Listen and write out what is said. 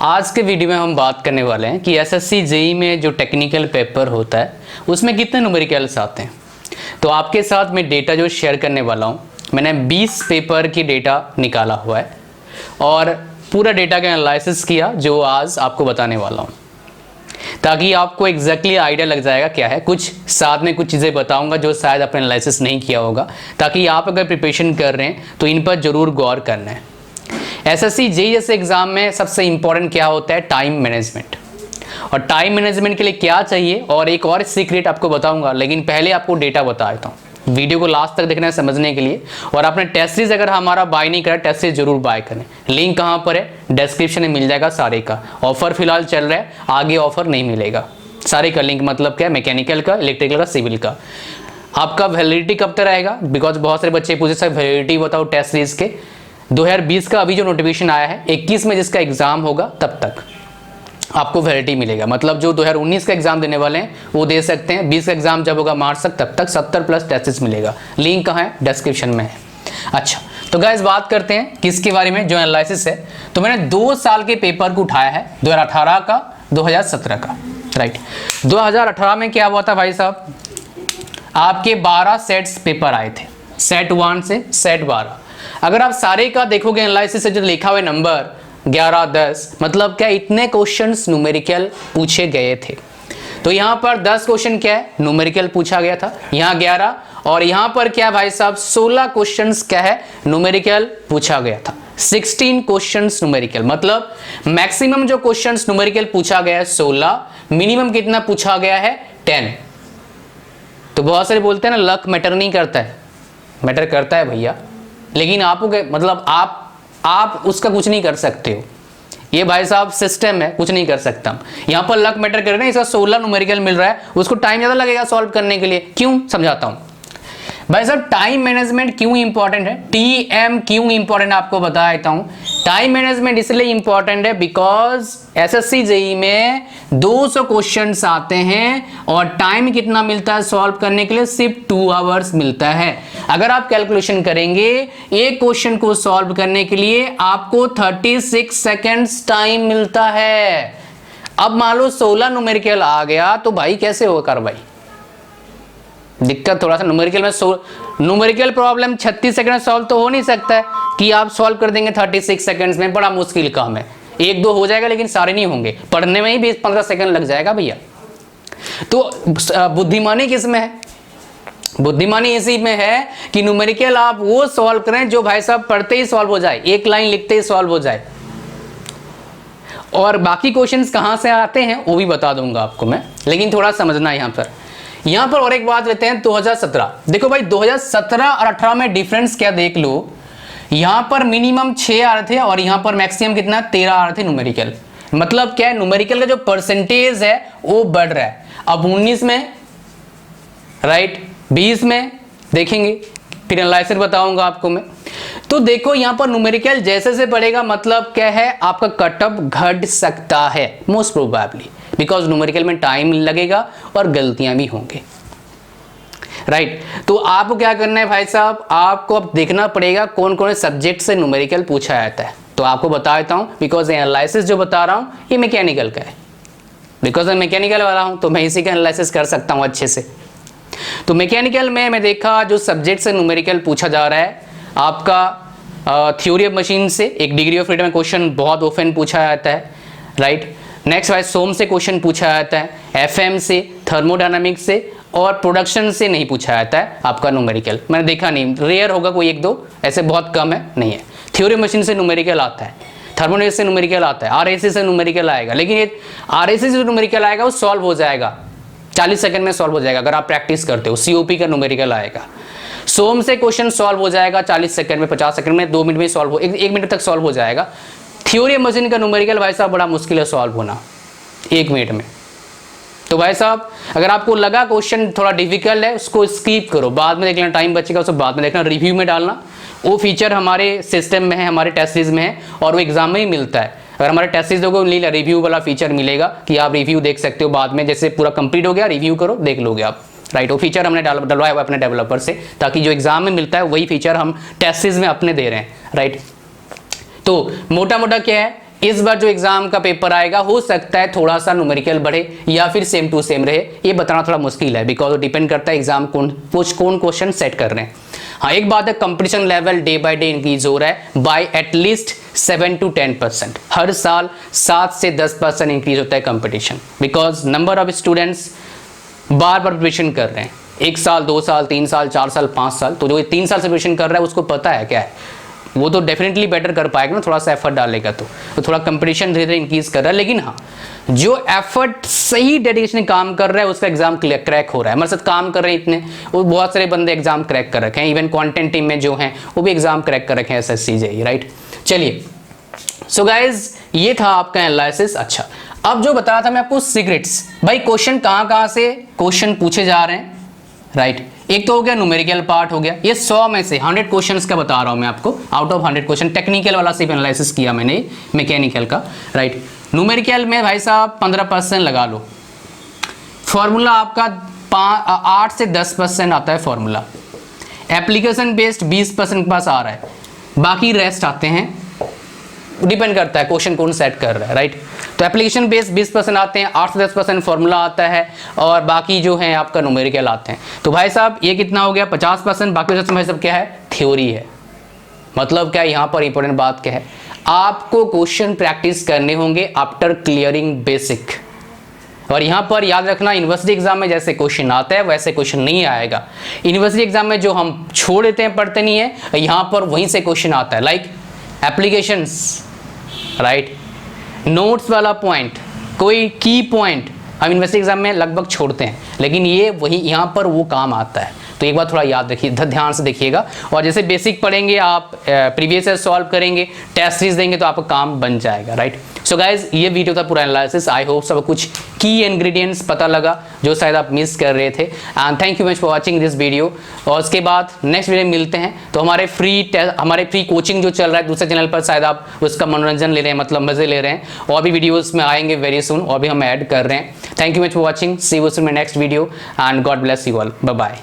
आज के वीडियो में हम बात करने वाले हैं कि एसएससी जेईई में जो टेक्निकल पेपर होता है उसमें कितने न्यूमेरिकल्स आते हैं। तो आपके साथ मैं डेटा जो शेयर करने वाला हूँ, मैंने 20 पेपर की डेटा निकाला हुआ है और पूरा डेटा का एनालिसिस किया जो आज आपको बताने वाला हूँ, ताकि आपको एग्जैक्टली आइडिया लग जाएगा क्या है। कुछ साथ में कुछ चीज़ें बताऊंगा जो शायद आपने एनालिसिस नहीं किया होगा, ताकि आप अगर प्रिपरेशन कर रहे हैं तो इन पर जरूर गौर करना है। एसएससी जेईई जैसे एग्जाम में सबसे इंपॉर्टेंट क्या होता है? Time management. और टाइम मैनेजमेंट के लिए क्या चाहिए और एक और सीक्रेट आपको बताऊंगा, लेकिन पहले आपको डेटा बता देता हूँ। वीडियो को लास्ट तक देखना है समझने के लिए। और आपने टेस्ट सीरीज अगर हमारा बाय नहीं करा, टेस्ट सीरीज जरूर बाय करें। लिंक कहाँ पर है? डिस्क्रिप्शन में मिल जाएगा सारे का। ऑफर फिलहाल चल रहा है, आगे ऑफर नहीं मिलेगा। सारे का लिंक मतलब क्या? मैकेनिकल का, इलेक्ट्रिकल का, सिविल का। आपका वैलिडिटी कब तक रहेगा? बिकॉज बहुत सारे बच्चे पूछे सर वैलिडिटी बताओ टेस्ट सीरीज के। 2020 का अभी जो नोटिफिकेशन आया है, 21 में जिसका एग्जाम होगा तब तक आपको वैलिडिटी मिलेगा। मतलब जो 2019 का एग्जाम देने वाले हैं वो दे सकते हैं। 20 का एग्जाम जब होगा मार्च तक, तब तक 70+ टेस्ट मिलेगा। लिंक कहाँ है? डिस्क्रिप्शन में है। अच्छा, तो गाइस बात करते हैं किसके बारे में, जो एनालिसिस है। तो मैंने 2 साल के पेपर को उठाया है, 2018 का, 2017 का। राइट, 2018 में क्या हुआ था भाई साहब? आपके 12 सेट्स पेपर आए थे, सेट 1 से सेट 12। अगर आप सारे का देखोगे एनालिसिस से जो लिखा हुआ नंबर 11, 10, मतलब क्या इतने क्वेश्चंस न्यूमेरिकल पूछे गए थे। तो यहाँ पर 10 क्वेश्चन क्या है? न्यूमेरिकल पूछा गया था। यहाँ 11 और यहाँ पर क्या भाई साहब? 16 क्वेश्चंस क्या है? न्यूमेरिकल पूछा गया था। 16 क्वेश्चंस न्यूमेरिकल, मतलब मैक्सिमम जो क्वेश्चंस न्यूमेरिकल पूछा गया है 16, मिनिमम कितना पूछा गया है? 10। तो बहुत सारे बोलते हैं ना लक मैटर नहीं करता है। मैटर करता है भैया, लेकिन आपको मतलब आप उसका कुछ नहीं कर सकते हो। ये भाई साहब सिस्टम है, कुछ नहीं कर सकता। यहाँ पर लक मैटर कर रहे हैं। इसका 16 न्यूमेरिकल मिल रहा है, उसको टाइम ज़्यादा लगेगा सॉल्व करने के लिए। क्यों? समझाता हूँ भाई साहब। टाइम मैनेजमेंट क्यों इंपॉर्टेंट है? टीएम क्यों इंपॉर्टेंट आपको बता देता हूँ। टाइम मैनेजमेंट इसलिए इंपॉर्टेंट है बिकॉज एसएससी जेईई में 200 क्वेश्चंस आते हैं और टाइम कितना मिलता है सॉल्व करने के लिए? सिर्फ 2 आवर्स मिलता है। अगर आप कैलकुलेशन करेंगे एक क्वेश्चन को सॉल्व करने के लिए आपको 36 सेकेंड्स टाइम मिलता है। अब मान लो 16 न्यूमेरिकल आ गया तो भाई कैसे होगा कार्रवाई? दिक्कत थोड़ा सा न्यूमेरिकल में। न्यूमेरिकल प्रॉब्लम 36 सेकंड में सॉल्व तो हो नहीं सकता है कि आप सॉल्व कर देंगे 36 सेकंड्स में। बड़ा मुश्किल काम है। 1-2 हो जाएगा लेकिन सारे नहीं होंगे। पढ़ने में ही 20-15 सेकंड लग जाएगा भैया। तो बुद्धिमानी किस में है? बुद्धिमानी इसी में है कि न्यूमेरिकल आप वो सॉल्व करें जो भाई साहब पढ़ते ही सॉल्व हो जाए, एक लाइन लिखते ही सॉल्व हो जाए। और बाकी क्वेश्चंस कहाँ से आते हैं वो भी बता दूंगा आपको मैं, लेकिन थोड़ा समझना है यहाँ पर और एक बात लेते हैं 2017। देखो भाई 2017 और 18 में डिफरेंस क्या देख लो। यहाँ पर मिनिमम 6 आ रहे थे और यहाँ पर मैक्सिमम कितना? 13 आ रहे थे न्यूमेरिकल। मतलब क्या है? न्यूमेरिकल का जो परसेंटेज है वो बढ़ रहा है। अब 19 में, राइट, 20 में देखेंगे, फिर एनालिसिस बताऊंगा आपको मैं। तो देखो यहाँ पर न्यूमेरिकल जैसे से बढ़ेगा मतलब क्या है? आपका कटअप घट सकता है मोस्ट प्रोबेबली, बिकॉज न्यूमेरिकल में टाइम लगेगा और गलतियां भी होंगे। राइट, तो आपको क्या करना है भाई साहब? आपको अब देखना पड़ेगा कौन कौन से सब्जेक्ट से न्यूमेरिकल पूछा जाता है। तो आपको बता देता हूं, बिकॉज एनालिसिस जो बता रहा हूं ये मैकेनिकल का है। बिकॉज मैं मैकेनिकल वाला हूं तो मैं इसी का एनालिसिस कर सकता हूं अच्छे से। तो मैकेनिकल में मैं देखा जो सब्जेक्ट से न्यूमेरिकल पूछा जा रहा है, आपका थ्योरी ऑफ मशीन से, एक डिग्री ऑफ फ्रीडम में क्वेश्चन बहुत ऑफन पूछा जाता है। राइट, नेक्स्ट भाई सोम से क्वेश्चन पूछा जाता है, एफएम से, थर्मोडायनामिक्स से और प्रोडक्शन से नहीं पूछा जाता है आपका न्यूमेरिकल। मैंने देखा नहीं, रेयर होगा कोई 1-2, ऐसे बहुत कम है, नहीं है। थ्योरी ऑफ मशीन से न्यूमेरिकल आता है, थर्मोडायनामिक्स से न्यूमेरिकल आता है, आरएसी से न्यूमेरिकल आएगा। लेकिन ये आरएसी से न्यूमेरिकल आएगा वो सॉल्व हो जाएगा 40 सेकंड में सॉल्व हो जाएगा अगर आप प्रैक्टिस करते हो। सीओपी का न्यूमेरिकल आएगा। सोम से क्वेश्चन सॉल्व हो जाएगा 40 सेकंड में, 50 सेकंड में, 2 मिनट में सॉल्व हो, 1 मिनट तक सॉल्व हो जाएगा। थ्योरी ऑफ मशीन का न्यूमेरिकल भाई साहब बड़ा मुश्किल है सॉल्व होना 1 मिनट में। तो भाई साहब अगर आपको लगा क्वेश्चन थोड़ा डिफिकल्ट है उसको स्किप करो, बाद में देख लेना, टाइम बचेगा उसको बाद में देखना, रिव्यू में डालना। वो फीचर हमारे सिस्टम में है, हमारे टेस्ट सीरीज में है और वो एग्जाम में ही मिलता है। अगर हमारे टेस्ट सीरीज को रिव्यू वाला फीचर मिलेगा कि आप रिव्यू देख सकते हो बाद में, जैसे पूरा कंप्लीट हो गया रिव्यू करो देख लोगे आप। राइट, वो फीचर हमने डलवाया हुआ अपने डेवलपर से, ताकि जो एग्जाम में मिलता है वही फीचर हम टेस्ट सीरीज में अपने दे रहे हैं। राइट, तो मोटा मोटा क्या है इस बार जो एग्जाम का पेपर आएगा हो सकता है थोड़ा सा न्यूमेरिकल बढ़े या फिर सेम टू सेम रहे, ये बताना थोड़ा मुश्किल है, बिकॉज डिपेंड करता है एग्जाम कौन क्वेश्चन सेट कर रहे हैं। हाँ, एक बात है, competition level day by day increase हो रहा है बाय एटलीस्ट 7 to 10%। हर साल 7 से 10% इंक्रीज होता है competition, because number of students bar bar preparation कर रहे हैं, 1 साल 2 साल 3 साल 4 साल 5 साल। तो जो 3 साल से प्रिपरेशन कर रहा है उसको पता है क्या है, वो तो डेफिनेटली बेटर कर पाएगा ना, थोड़ा सा एफर्ट डालेगा तो थोड़ा कंपटीशन धीरे धीरे इंक्रीज कर रहा है। लेकिन हाँ, जो एफर्ट सही डेडिकेशन काम कर रहा है उसका एग्जाम क्रैक हो रहा है। हमारे साथ काम कर रहे हैं इतने, वो बहुत सारे बंदे एग्जाम क्रैक कर रखे हैं, इवन कंटेंट टीम में जो हैं वो भी एग्जाम क्रैक कर रखे हैं SSC JEE, राइट। चलिए, सो गाइज ये था आपका एनालिसिस। अच्छा, अब जो बता रहा था मैं आपको सीक्रेट्स, भाई क्वेश्चन कहाँ से क्वेश्चन पूछे जा रहे हैं, राइट। एक तो हो गया न्यूमेरिकल पार्ट हो गया, ये 100 में से 100 क्वेश्चंस का बता रहा हूं मैं आपको, आउट ऑफ 100 क्वेश्चन टेक्निकल वाला सिर्फ एनालिसिस किया मैंने, मैकेनिकल का, राइट। न्यूमेरिकल में भाई साहब 15% लगा लो, फॉर्मूला आपका 8 से 10% आता है फॉर्मूला, एप्लीकेशन बेस्ड 20% के पास आ रहा है, बाकी रेस्ट आते हैं, डिपेंड करता है क्वेश्चन कौन सेट कर रहा है, राइट। तो एप्लीकेशन बेस्ड 20% आते हैं, 8 से 10% फॉर्मूला आता है, और बाकी जो है आपका न्यूमेरिकल आते हैं। तो भाई साहब ये कितना हो गया 50%, बाकी भाई साहब क्या है, थ्योरी है। मतलब क्या, यहाँ पर इंपॉर्टेंट बात क्या है, आपको क्वेश्चन प्रैक्टिस करने होंगे आफ्टर क्लियरिंग बेसिक। और यहाँ पर याद रखना, यूनिवर्सिटी एग्जाम में जैसे क्वेश्चन आता है वैसे क्वेश्चन नहीं आएगा। यूनिवर्सिटी एग्जाम में जो हम छोड़ देते हैं, पढ़ते नहीं है, यहाँ पर वहीं से क्वेश्चन आता है, लाइक एप्लीकेशंस, राइट, नोट्स वाला पॉइंट, कोई की पॉइंट हम यूनिवर्सिटी एग्जाम में लगभग छोड़ते हैं, लेकिन ये वही यहाँ पर वो काम आता है। तो एक बार थोड़ा याद रखिए, ध्यान से देखिएगा, और जैसे बेसिक पढ़ेंगे आप, प्रीवियस ईयर सॉल्व करेंगे, टेस्ट सीरीज देंगे तो आपका काम बन जाएगा, राइट। सो गाइज ये वीडियो था पूरा एनालिसिस। आई होप सब कुछ की इंग्रेडिएंट्स पता लगा जो शायद आप मिस कर रहे थे। And thank you much for watching this video. और उसके बाद नेक्स्ट वीडियो में मिलते हैं। तो हमारे फ्री कोचिंग जो चल रहा है दूसरे चैनल पर, शायद आप उसका मनोरंजन ले रहे हैं, मतलब मजे ले रहे हैं, और भी वीडियोस में आएंगे वेरी सुन, और भी हम ऐड कर रहे हैं। Thank you much for watching, see you soon my next video, and god bless you all, bye bye.